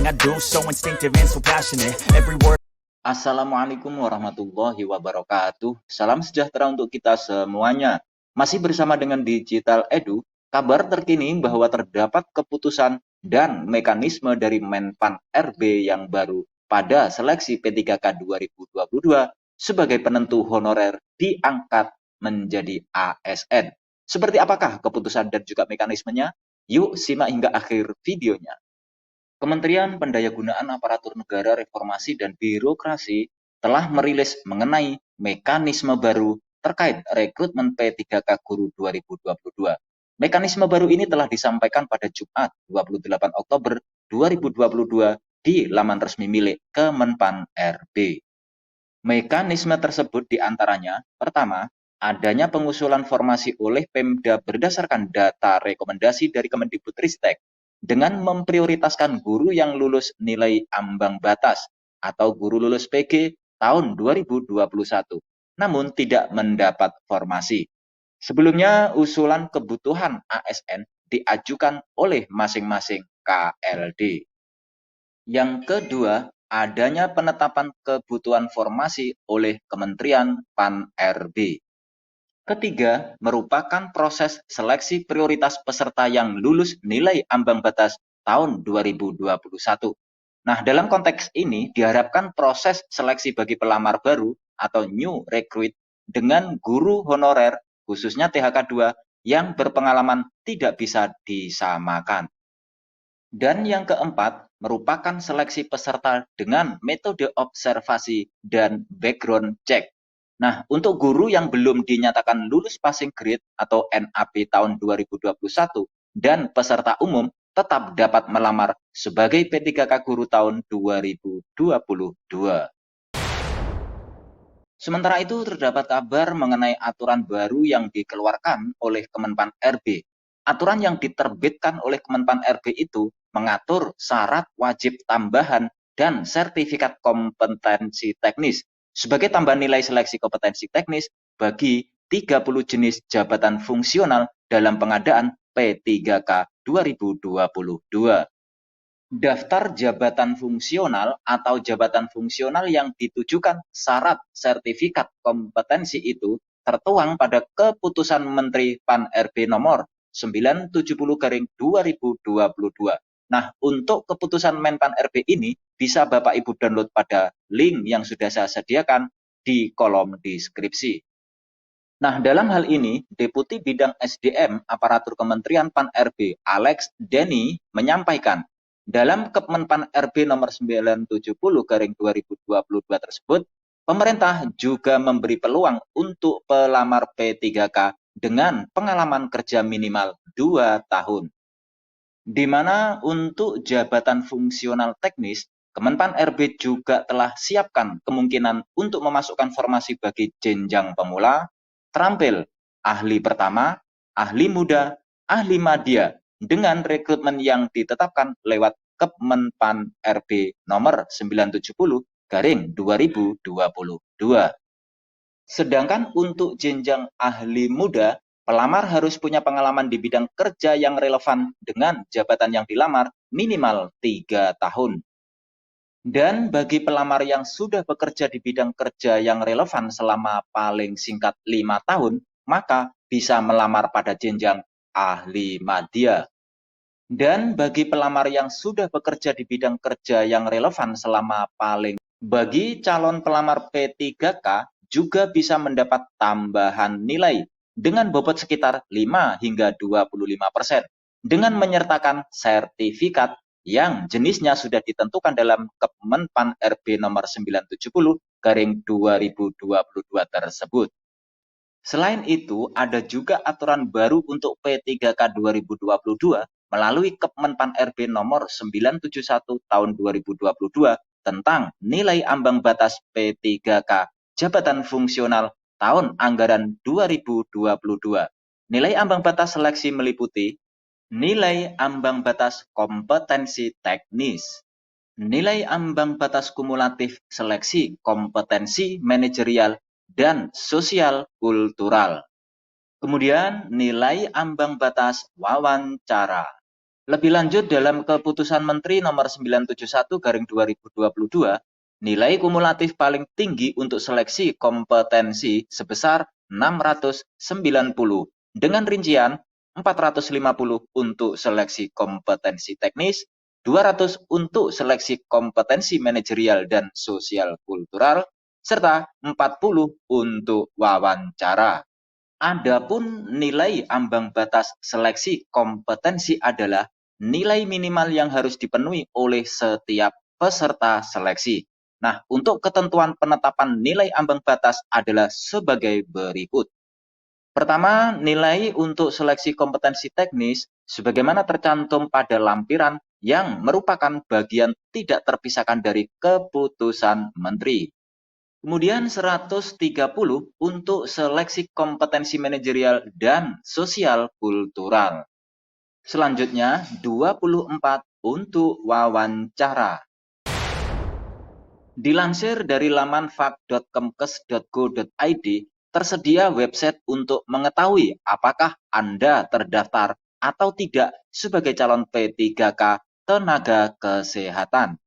everything I do, so instinctive and so passionate. Every word. Assalamualaikum warahmatullahi wabarakatuh. Salam sejahtera untuk kita semuanya. Masih bersama dengan Digital Edu, kabar terkini bahwa terdapat keputusan dan mekanisme dari Menpan RB yang baru pada seleksi P3K 2022 sebagai penentu honorer diangkat menjadi ASN. Seperti apakah keputusan dan juga mekanismenya? Yuk simak hingga akhir videonya. Kementerian Pendayagunaan Aparatur Negara Reformasi dan Birokrasi telah merilis mengenai mekanisme baru terkait rekrutmen P3K Guru 2022. Mekanisme baru ini telah disampaikan pada Jumat 28 Oktober 2022 di laman resmi milik Kemenpan RB. Mekanisme tersebut diantaranya, pertama, adanya pengusulan formasi oleh Pemda berdasarkan data rekomendasi dari Kemendikbudristek dengan memprioritaskan guru yang lulus nilai ambang batas atau guru lulus PG tahun 2021, namun tidak mendapat formasi. Sebelumnya, usulan kebutuhan ASN diajukan oleh masing-masing KLD. Yang kedua, adanya penetapan kebutuhan formasi oleh Kementerian Pan-RB. Ketiga, merupakan proses seleksi prioritas peserta yang lulus nilai ambang batas tahun 2021. Nah, dalam konteks ini diharapkan proses seleksi bagi pelamar baru atau new recruit dengan guru honorer, khususnya THK 2, yang berpengalaman tidak bisa disamakan. Dan yang keempat, merupakan seleksi peserta dengan metode observasi dan background check. Nah, untuk guru yang belum dinyatakan lulus passing grade atau NAP tahun 2021 dan peserta umum tetap dapat melamar sebagai P3K Guru tahun 2022. Sementara itu, terdapat kabar mengenai aturan baru yang dikeluarkan oleh Kemenpan RB. Aturan yang diterbitkan oleh Kemenpan RB itu mengatur syarat wajib tambahan dan sertifikat kompetensi teknis sebagai tambahan nilai seleksi kompetensi teknis bagi 30 jenis jabatan fungsional dalam pengadaan P3K 2022. Daftar jabatan fungsional atau jabatan fungsional yang ditujukan syarat sertifikat kompetensi itu tertuang pada Keputusan Menteri Pan-RB nomor 970/2022. Nah, untuk keputusan Menpan RB ini bisa Bapak Ibu download pada link yang sudah saya sediakan di kolom deskripsi. Nah, dalam hal ini, Deputi Bidang SDM Aparatur Kementerian Pan-RB Alex Denny menyampaikan, dalam Kemenpan RB nomor 970/2022 tersebut, pemerintah juga memberi peluang untuk pelamar P3K dengan pengalaman kerja minimal 2 tahun. Di mana untuk jabatan fungsional teknis, Kemenpan RB juga telah siapkan kemungkinan untuk memasukkan formasi bagi jenjang pemula, terampil, ahli pertama, ahli muda, ahli madya, dengan rekrutmen yang ditetapkan lewat Kemenpan RB nomor 970/2022. Sedangkan untuk jenjang ahli muda, pelamar harus punya pengalaman di bidang kerja yang relevan dengan jabatan yang dilamar minimal 3 tahun. Dan bagi pelamar yang sudah bekerja di bidang kerja yang relevan selama paling singkat 5 tahun, maka bisa melamar pada jenjang ahli madya. Dan bagi pelamar yang sudah bekerja di bidang kerja yang relevan selama bagi calon pelamar P3K juga bisa mendapat tambahan nilai dengan bobot sekitar 5 hingga 25% dengan menyertakan sertifikat yang jenisnya sudah ditentukan dalam Kemenpan RB nomor 970/2022 tersebut. Selain itu, ada juga aturan baru untuk P3K 2022 melalui Kemenpan RB nomor 971 tahun 2022 tentang nilai ambang batas P3K jabatan fungsional tahun anggaran 2022. Nilai ambang batas seleksi meliputi nilai ambang batas kompetensi teknis, nilai ambang batas kumulatif seleksi kompetensi manajerial dan sosial kultural. Kemudian nilai ambang batas wawancara. Lebih lanjut dalam keputusan Menteri nomor 971/2022, nilai kumulatif paling tinggi untuk seleksi kompetensi sebesar 690 dengan rincian 450 untuk seleksi kompetensi teknis, 200 untuk seleksi kompetensi manajerial dan sosial kultural, serta 40 untuk wawancara. Adapun nilai ambang batas seleksi kompetensi adalah nilai minimal yang harus dipenuhi oleh setiap peserta seleksi. Nah, untuk ketentuan penetapan nilai ambang batas adalah sebagai berikut. Pertama, nilai untuk seleksi kompetensi teknis sebagaimana tercantum pada lampiran yang merupakan bagian tidak terpisahkan dari keputusan Menteri. Kemudian 130 untuk seleksi kompetensi manajerial dan sosial kultural. Selanjutnya 24 untuk wawancara. Dilansir dari laman fak.kemkes.go.id, tersedia website untuk mengetahui apakah Anda terdaftar atau tidak sebagai calon P3K tenaga kesehatan.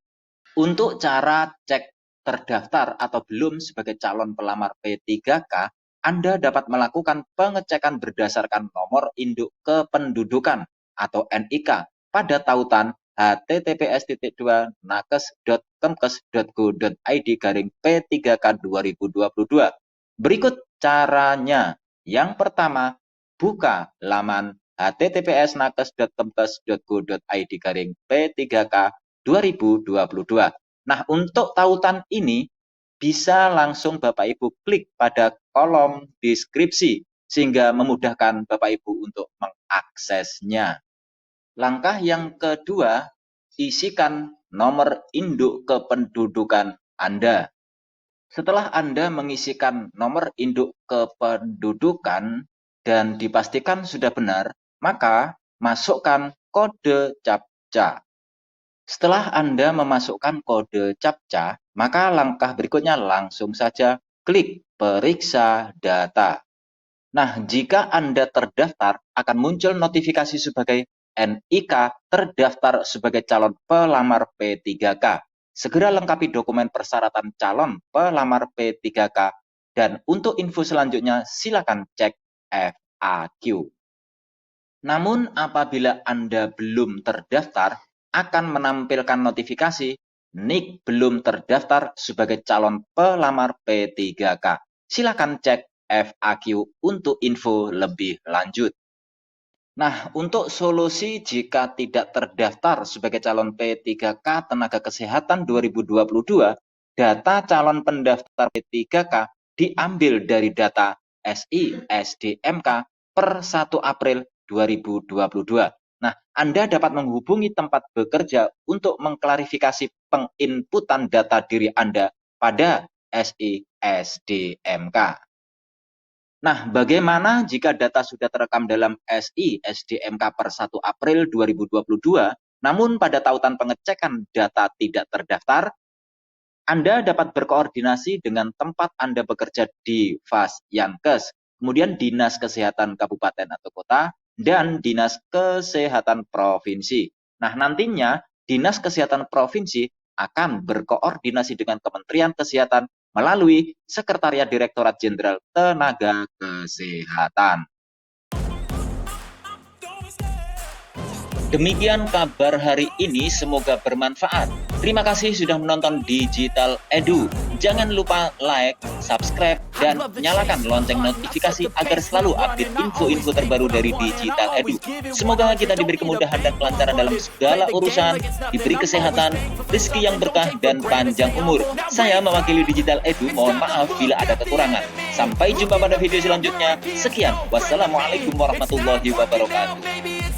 Untuk cara cek terdaftar atau belum sebagai calon pelamar P3K, Anda dapat melakukan pengecekan berdasarkan nomor induk kependudukan atau NIK pada tautan https://nakes.kemkes.go.id/P3K 2022. Berikut caranya. Yang pertama, buka laman https://nakes.kemkes.go.id/P3K 2022. Nah, untuk tautan ini bisa langsung Bapak Ibu klik pada kolom deskripsi sehingga memudahkan Bapak Ibu untuk mengaksesnya. Langkah yang kedua, isikan nomor induk kependudukan Anda. Setelah Anda mengisikan nomor induk kependudukan dan dipastikan sudah benar, maka masukkan kode CAPTCHA. Setelah Anda memasukkan kode CAPTCHA, maka langkah berikutnya langsung saja klik periksa data. Nah, jika Anda terdaftar, akan muncul notifikasi sebagai NIK terdaftar sebagai calon pelamar P3K. Segera lengkapi dokumen persyaratan calon pelamar P3K dan untuk info selanjutnya silakan cek FAQ. Namun apabila Anda belum terdaftar, akan menampilkan notifikasi NIK belum terdaftar sebagai calon pelamar P3K. Silakan cek FAQ untuk info lebih lanjut. Nah, untuk solusi jika tidak terdaftar sebagai calon P3K Tenaga Kesehatan 2022, data calon pendaftar P3K diambil dari data SI-SDMK per 1 April 2022. Nah, Anda dapat menghubungi tempat bekerja untuk mengklarifikasi penginputan data diri Anda pada SI-SDMK. Nah, bagaimana jika data sudah terekam dalam SI-SDMK per 1 April 2022, namun pada tautan pengecekan data tidak terdaftar? Anda dapat berkoordinasi dengan tempat Anda bekerja di Fasyankes, kemudian Dinas Kesehatan Kabupaten atau Kota, dan Dinas Kesehatan Provinsi. Nah, nantinya Dinas Kesehatan Provinsi akan berkoordinasi dengan Kementerian Kesehatan melalui Sekretariat Direktorat Jenderal Tenaga Kesehatan. Demikian kabar hari ini, semoga bermanfaat. Terima kasih sudah menonton Digital Edu. Jangan lupa like, subscribe, dan nyalakan lonceng notifikasi agar selalu update info-info terbaru dari Digital Edu. Semoga kita diberi kemudahan dan kelancaran dalam segala urusan, diberi kesehatan, rezeki yang berkah, dan panjang umur. Saya mewakili Digital Edu, mohon maaf bila ada kekurangan. Sampai jumpa pada video selanjutnya. Sekian, wassalamualaikum warahmatullahi wabarakatuh.